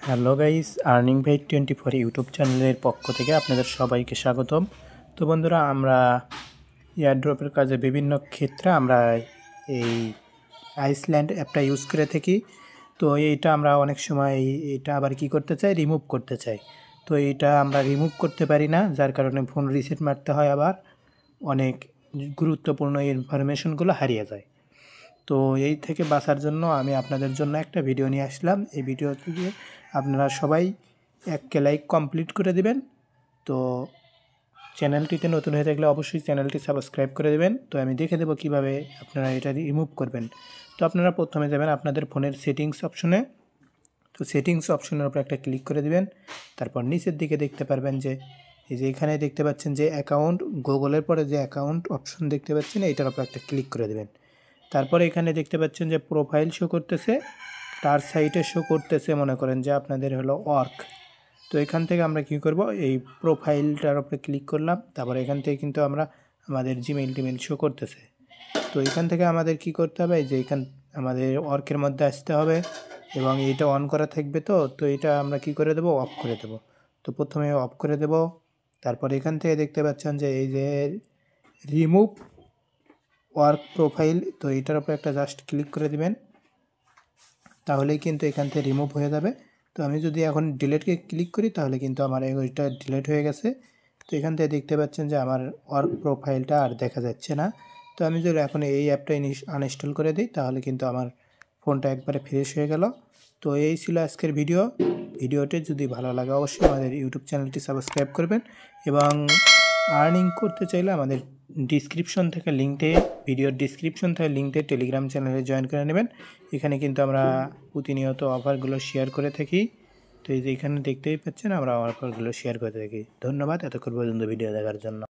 Hello guys, earning ভাই 24 YouTube চ্যানেলের পক্ষ থেকে আপনাদের সবাইকে স্বাগতম। তো বন্ধুরা, আমরা এয়ারড্রপের কাজে বিভিন্ন ক্ষেত্রে আমরা এই আইসল্যান্ড অ্যাপটা ইউজ করে থাকি। তো এইটা আমরা অনেক সময় এটা আবার কি করতে চাই, রিমুভ করতে চাই। তো এইটা আমরা রিমুভ করতে পারি না, যার কারণে ফোন রিসেট মারতে হয়, আবার অনেক গুরুত্বপূর্ণ ইনফরমেশনগুলো হারিয়ে যায়। তো এই থেকে বাঁচার জন্য আমি আপনাদের জন্য একটা ভিডিও নিয়ে আসলাম। এই ভিডিও থেকে আপনারা সবাই একটা লাইক কমপ্লিট করে দিবেন। তো চ্যানেলটিতে নতুন হয়ে থাকলে অবশ্যই চ্যানেলটি সাবস্ক্রাইব করে দেবেন। তো আমি দেখে দেবো কীভাবে আপনারা এটা রিমুভ করবেন। তো আপনারা প্রথমে যাবেন আপনাদের ফোনের সেটিংস অপশনে। তো সেটিংস অপশনের উপর একটা ক্লিক করে দিবেন। তারপর নিচের দিকে দেখতে পারবেন যে এই যে এখানে দেখতে পাচ্ছেন যে অ্যাকাউন্ট, গুগলের পরে যে অ্যাকাউন্ট অপশন দেখতে পাচ্ছেন, এইটার উপর একটা ক্লিক করে দেবেন। তারপরে এখানে দেখতে পাচ্ছেন যে প্রোফাইল শো করতেছে, তার সাইটে শো করতেছে মনে করেন যে আপনাদের হলো ওয়ার্ক। তো এখান থেকে আমরা কি করব, এই প্রোফাইলটার উপরে ক্লিক করলাম। তারপরে এখান থেকে কিন্তু আমরা আমাদের জিমেইল টিমেল শো করতেছে। তো এখান থেকে আমাদের কি করতে হবে, যে এখান আমাদের ওয়ার্কের মধ্যে আসতে হবে এবং এটা অন করা থাকবে। তো এটা আমরা কি করে দেব, অফ করে দেব। তো প্রথমে অফ করে দেব। তারপর এখান থেকে দেখতে পাচ্ছেন যে এই যে রিমুভ ওয়ার্ক প্রোফাইল, তো এটার উপরে একটা জাস্ট ক্লিক করে দিবেন, তাহলেই কিন্তু এখান থেকে রিমুভ হয়ে যাবে। তো আমি যদি এখন ডিলেটকে ক্লিক করি তাহলে কিন্তু আমার ওইটা ডিলেট হয়ে গেছে। তো এখান থেকে দেখতে পাচ্ছেন যে আমার ওয়ার্ক প্রোফাইলটা আর দেখা যাচ্ছে না। তো আমি যদি এখন এই অ্যাপটা আনইনস্টল করে দিই তাহলে কিন্তু আমার ফোনটা একবারে ফ্রেশ হয়ে গেল। তো এই ছিল আজকের ভিডিওটি যদি ভালো লাগে অবশ্যই আমাদের ইউটিউব চ্যানেলটি সাবস্ক্রাইব করবেন এবং আর্নিং করতে চাইলে আমাদের ভিডিওর ডিসক্রিপশন থেকে লিঙ্ক দিয়ে টেলিগ্রাম চ্যানেলে জয়েন করে নেবেন। এখানে কিন্তু আমরা প্রতিনিয়ত অফারগুলো শেয়ার করে থাকি। তো এই যে এখানে দেখতেই পাচ্ছেন আমরা অফারগুলো শেয়ার করে থাকি। ধন্যবাদ এতক্ষণ পর্যন্ত ভিডিও দেখার জন্য।